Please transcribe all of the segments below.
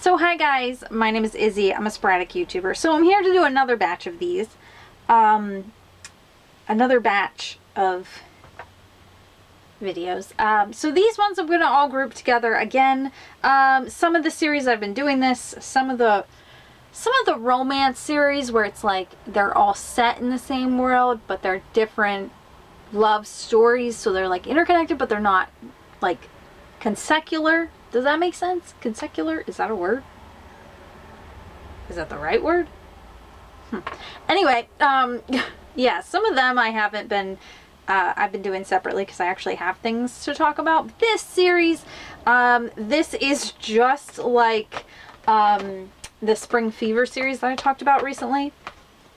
So hi guys, my name is Izzy. I'm a sporadic YouTuber. So I'm here to do another batch of these. Another batch of videos. So these ones I'm going to all group together again. Some of the series I've been doing this, some of the romance series where it's like they're all set in the same world, but they're different love stories, so they're like interconnected, but they're not like consecular. Does that make sense? Consecular? Is that a word? Is that the right word? Anyway, yeah, some of them I haven't been, I've been doing separately because I actually have things to talk about. This series, this is just like the Spring Fever series that I talked about recently.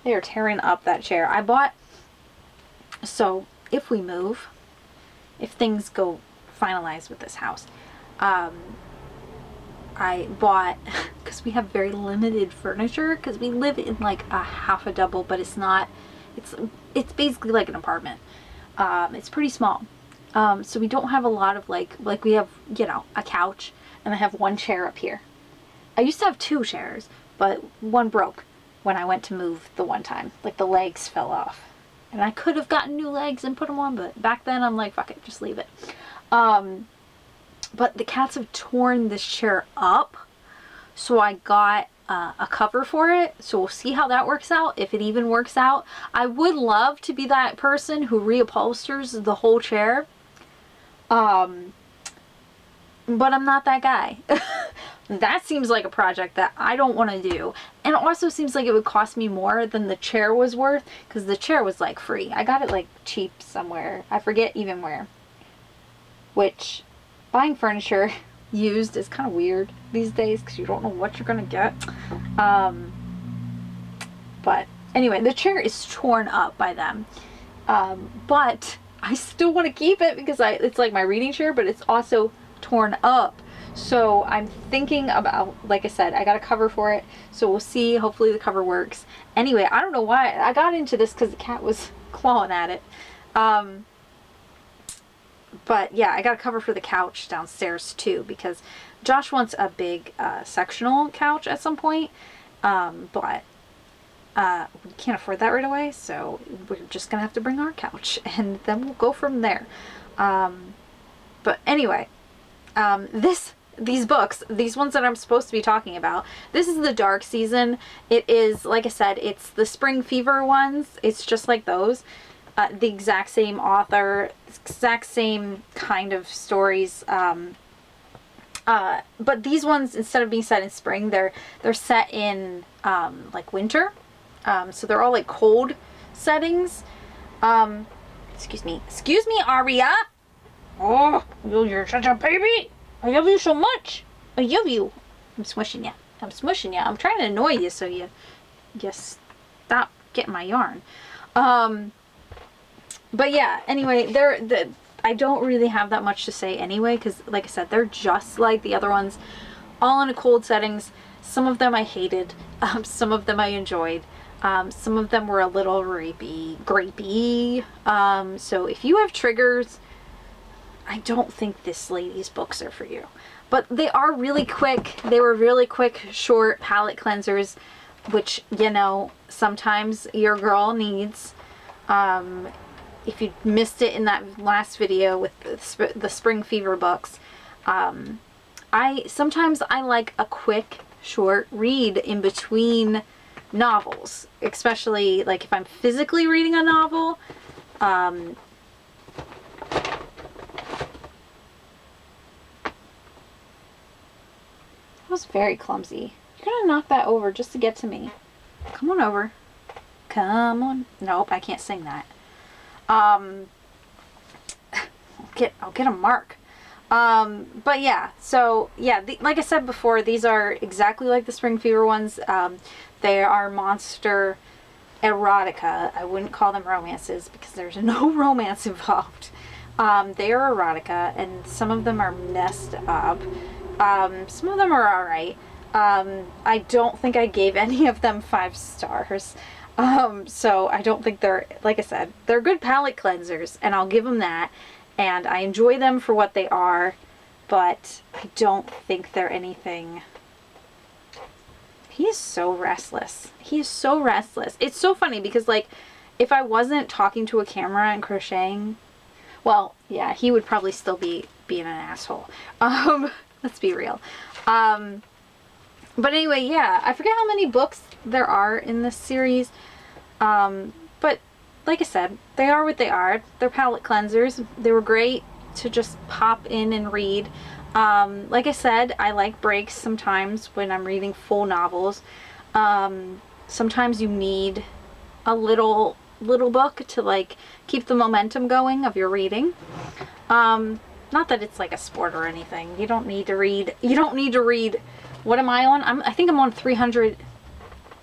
They are tearing up that chair. I bought, so if we move, if things go finalized with this house, I bought, because we have very limited furniture, because we live in like a half a double, but it's not, it's basically like an apartment. It's pretty small. So we don't have a lot of like we have, you know, a couch, and I have one chair up here. I used to have two chairs, but one broke when I went to move the one time. Like the legs fell off. And I could have gotten new legs and put them on, but back then I'm like, fuck it, just leave it. But the cats have torn this chair up, so I got a cover for it. So we'll see how that works out, if it even works out. I would love to be that person who reupholsters the whole chair, but I'm not that guy. That seems like a project that I don't want to do, and it also seems like it would cost me more than the chair was worth, because the chair was like free. I got it like cheap somewhere, I forget even where. Which, buying furniture used is kind of weird these days because you don't know what you're gonna get. But anyway, the chair is torn up by them, but I still want to keep it because it's like my reading chair, but it's also torn up. So I'm thinking about, like I said, I got a cover for it, so we'll see. Hopefully the cover works. Anyway, I don't know why I got into this, because the cat was clawing at it. But yeah, I got a cover for the couch downstairs too, because Josh wants a big sectional couch at some point, but we can't afford that right away, so we're just gonna have to bring our couch, and then we'll go from there. But anyway, these books, these ones that I'm supposed to be talking about, this is the dark season. It is, like I said, it's the Spring Fever ones. It's just like those. The exact same author, exact same kind of stories. But these ones, instead of being set in spring, they're set in like winter. So they're all like cold settings. Excuse me, Aria. Oh, you're such a baby. I love you so much. I love you. I'm smushing you. I'm trying to annoy you so you just stop getting my yarn. But yeah, anyway, I don't really have that much to say anyway, because like I said, they're just like the other ones, all in a cold settings. Some of them I hated, some of them I enjoyed, some of them were a little grapey. So if you have triggers, I don't think this lady's books are for you. But they are really quick. They were really quick, short palette cleansers, which, you know, sometimes your girl needs. If you missed it in that last video with the Spring Fever books, sometimes I like a quick, short read in between novels, especially like if I'm physically reading a novel. That was very clumsy. You're gonna knock that over just to get to me. Come on over. Come on. Nope, I can't sing that. I'll get a mark. But yeah, so yeah, like I said before, these are exactly like the Spring Fever ones. They are monster erotica. I wouldn't call them romances because there's no romance involved. They are erotica, and some of them are messed up. Some of them are alright. I don't think I gave any of them 5 stars. So I don't think they're, like I said, they're good palette cleansers, and I'll give them that. And I enjoy them for what they are, but I don't think they're anything He is so restless. He is so restless. It's so funny because, like, if I wasn't talking to a camera and crocheting, well, yeah, he would probably still be being an asshole. Let's be real. But anyway, yeah, I forget how many books there are in this series. But like I said, they are what they are. They're palette cleansers. They were great to just pop in and read. Like I said, I like breaks sometimes when I'm reading full novels. Sometimes you need a little book to, like, keep the momentum going of your reading. Not that it's like a sport or anything. You don't need to read. What am I on? I think I'm on 300.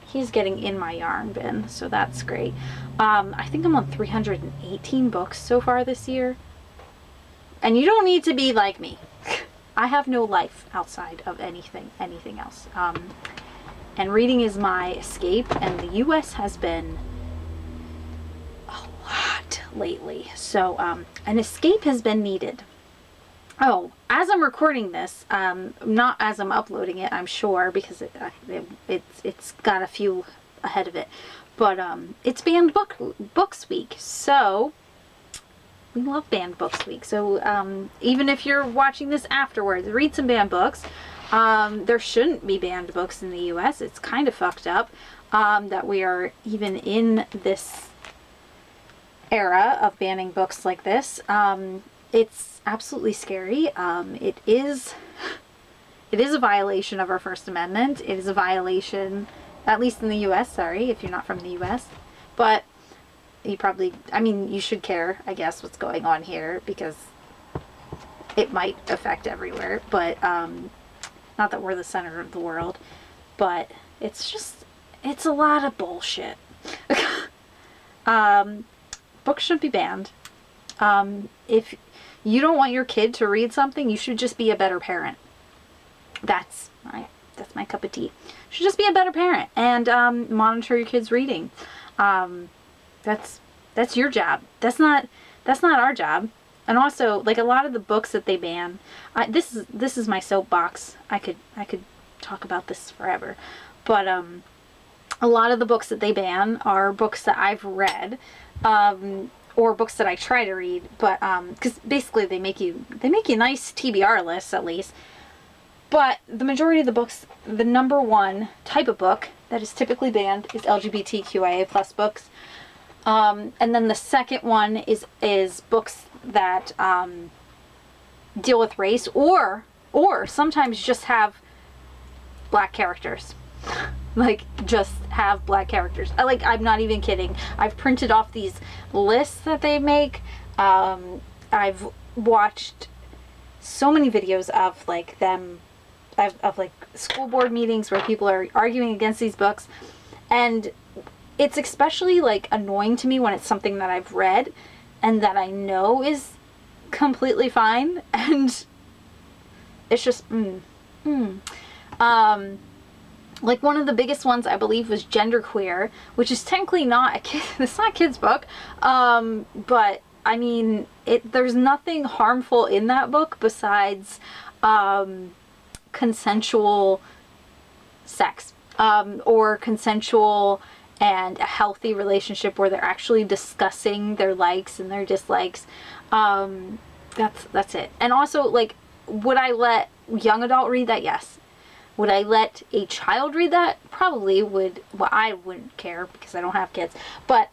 He's getting in my yarn bin, so that's great. I think I'm on 318 books so far this year. And you don't need to be like me. I have no life outside of anything else. And reading is my escape, and the US has been a lot lately. So an escape has been needed. Oh, as I'm recording this, not as I'm uploading it, I'm sure, because it's got a few ahead of it. But it's Banned Books Week, so we love Banned Books Week. So even if you're watching this afterwards, read some banned books. There shouldn't be banned books in the U.S. It's kind of fucked up that we are even in this era of banning books like this. It's absolutely scary. It is a violation of our First Amendment. It is a violation, at least in the U.S., sorry, if you're not from the U.S. But you probably, I mean, you should care, I guess, what's going on here, because it might affect everywhere. But, not that we're the center of the world, but it's a lot of bullshit. Books shouldn't be banned. If you don't want your kid to read something, you should just be a better parent. That's my cup of tea. You should just be a better parent and monitor your kids' reading. That's your job. That's not our job. And also, like, a lot of the books that they ban, this is my soapbox. I could talk about this forever, but a lot of the books that they ban are books that I've read, or books that I try to read, but because basically they make you nice TBR lists at least. But the majority of the books, the number one type of book that is typically banned is LGBTQIA+ books, and then the second one is books that deal with race, or sometimes just have black characters. Like, just have black characters. I'm not even kidding. I've printed off these lists that they make. I've watched so many videos of, like, them, of like school board meetings where people are arguing against these books, and it's especially, like, annoying to me when it's something that I've read and that I know is completely fine, and it's just like, one of the biggest ones, I believe, was Genderqueer, which is technically not it's not a kid's book, but I mean, there's nothing harmful in that book besides consensual sex, or consensual and a healthy relationship where they're actually discussing their likes and their dislikes. That's it. And also, like, would I let young adult read that? Yes. Would I let a child read that? Probably would. Well, I wouldn't care because I don't have kids. But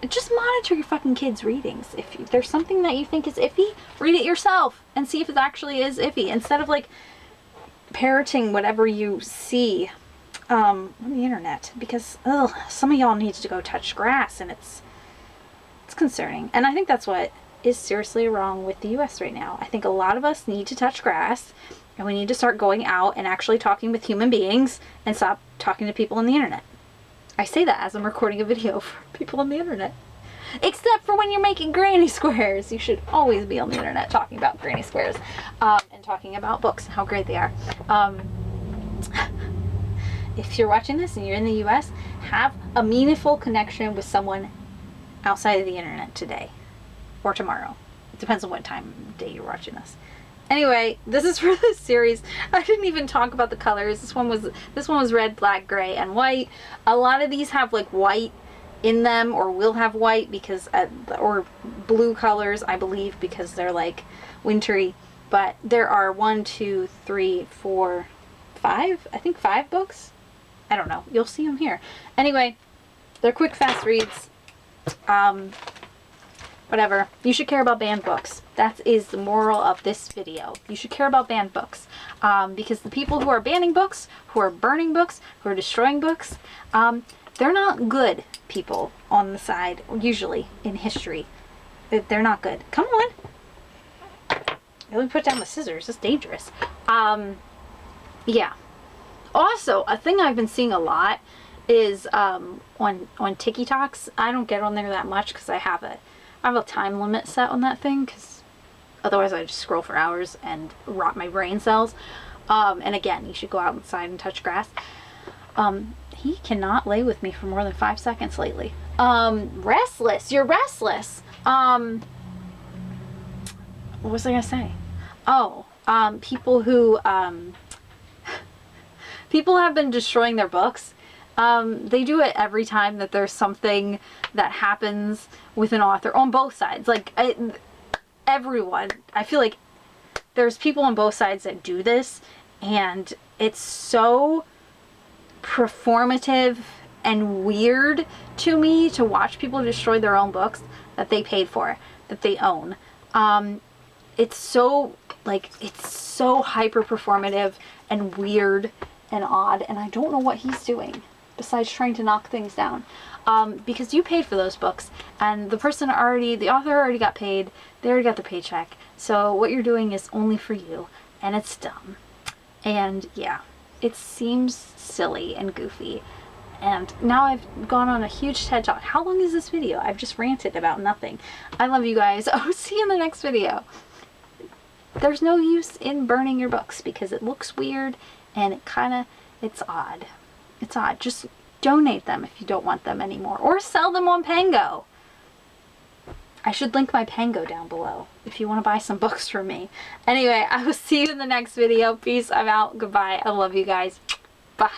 just monitor your fucking kids' readings. If there's something that you think is iffy, read it yourself and see if it actually is iffy, instead of, like, parroting whatever you see on the internet. Because some of y'all need to go touch grass, and it's concerning. And I think that's what is seriously wrong with the U.S. right now. I think a lot of us need to touch grass, and we need to start going out and actually talking with human beings and stop talking to people on the internet. I say that as I'm recording a video for people on the internet. Except for when you're making granny squares. You should always be on the internet talking about granny squares, and talking about books, how great they are. If you're watching this and you're in the U.S., have a meaningful connection with someone outside of the internet today or tomorrow. It depends on what time of day you're watching this. Anyway, this is for this series. I didn't even talk about the colors. This one was red, black, gray, and white. A lot of these have like white in them, or will have white because or blue colors, I believe, because they're like wintry. But there are 1, 2, 3, 4, 5. I think 5 books. I don't know. You'll see them here. Anyway, they're quick, fast reads. Whatever. You should care about banned books. That is the moral of this video. You should care about banned books. Because the people who are banning books, who are burning books, who are destroying books, they're not good people on the side, usually, in history. They're not good. Come on. Let me put down the scissors. It's dangerous. Yeah. Also, a thing I've been seeing a lot is on TikToks. I don't get on there that much because I have a time limit set on that thing, because otherwise I just scroll for hours and rot my brain cells. And again, you should go outside and touch grass. He cannot lay with me for more than 5 seconds lately. Restless. You're restless. What was I gonna say? Oh, people who people have been destroying their books. They do it every time that there's something that happens with an author on both sides. Like, everyone, I feel like there's people on both sides that do this, and it's so performative and weird to me to watch people destroy their own books that they paid for, that they own. It's so, like, it's so hyper performative and weird and odd, and I don't know what he's doing besides trying to knock things down. Because you paid for those books, and the author already got paid, they already got the paycheck, so what you're doing is only for you, and it's dumb. And yeah, it seems silly and goofy, and now I've gone on a huge TED Talk. How long is this video? I've just ranted about nothing. I love you guys. I'll see you in the next video. There's no use in burning your books because it looks weird, and it's odd. It's odd. Just donate them if you don't want them anymore, or sell them on Pango. I should link my Pango down below if you want to buy some books from me. Anyway, I will see you in the next video. Peace. I'm out. Goodbye. I love you guys. Bye.